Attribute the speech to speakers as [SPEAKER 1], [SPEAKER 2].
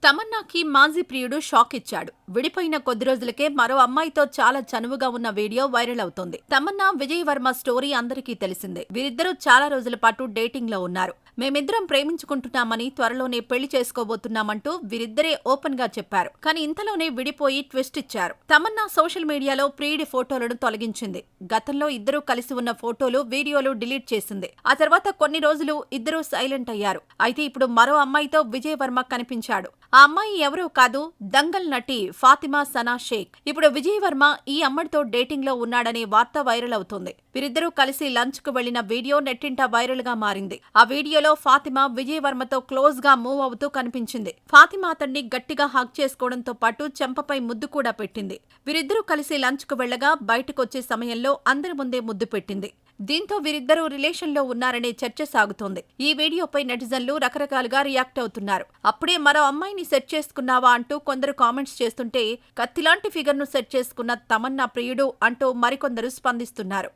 [SPEAKER 1] తమన్నాకి మాజీ ప్రియుడు షాక్ ఇచ్చాడు. విడిపోయిన కొద్ది రోజులకే మరో అమ్మాయితో చాలా చనువుగా ఉన్న వీడియో వైరల్ అవుతోంది. తమన్నా, విజయ్ వర్మ స్టోరీ అందరికీ తెలిసిందే. వీరిద్దరూ చాలా రోజుల పాటు డేటింగ్ లో ఉన్నారు. మేమిద్దరం ప్రేమించుకుంటున్నామని, త్వరలోనే పెళ్లి చేసుకోబోతున్నామంటూ వీరిద్దరే ఓపెన్ గా చెప్పారు. కానీ ఇంతలోనే విడిపోయి ట్విస్ట్ ఇచ్చారు. తమన్నా సోషల్ మీడియాలో ప్రియుడి ఫోటోలను తొలగించింది. గతంలో ఇద్దరూ కలిసి ఉన్న ఫోటోలు, వీడియోలు డిలీట్ చేసింది. ఆ తర్వాత కొన్ని రోజులు ఇద్దరూ సైలెంట్ అయ్యారు. అయితే ఇప్పుడు మరో అమ్మాయితో విజయ్ వర్మ కనిపించాడు. ఆ అమ్మాయి ఎవరో కాదు, దంగల్ నటి ఫాతిమా సనా షేక్. ఇప్పుడు విజయ్ వర్మ ఈ అమ్మాయితో డేటింగ్ లో ఉన్నాడనే వార్త వైరల్ అవుతోంది. వీరిద్దరూ కలిసి లంచ్ కు వెళ్లిన వీడియో నెట్టింట వైరల్ గా మారింది. ఆ వీడియోలో ఫాతిమా విజయ్ వర్మతో క్లోజ్ గా మూవ్ అవుతూ కనిపించింది. ఫాతిమా అతన్ని గట్టిగా హగ్ చేసుకోవడంతో పాటు చెంపపై ముద్దు కూడా పెట్టింది. వీరిద్దరూ కలిసి లంచ్ కు వెళ్లగా బయటకొచ్చే సమయంలో అందరి ముందే ముద్దు పెట్టింది. దీంతో వీరిద్దరూ రిలేషన్లో ఉన్నారనే చర్చ సాగుతోంది. ఈ వీడియోపై నెటిజన్లు రకరకాలుగా రియాక్ట్ అవుతున్నారు. అప్పుడే మరో అమ్మాయిని సెట్ చేసుకున్నావా అంటూ కొందరు కామెంట్స్ చేస్తుంటే, కత్తిలాంటి ఫిగర్ను సెట్ చేసుకున్న తమన్నా ప్రియుడు అంటూ మరికొందరు స్పందిస్తున్నారు.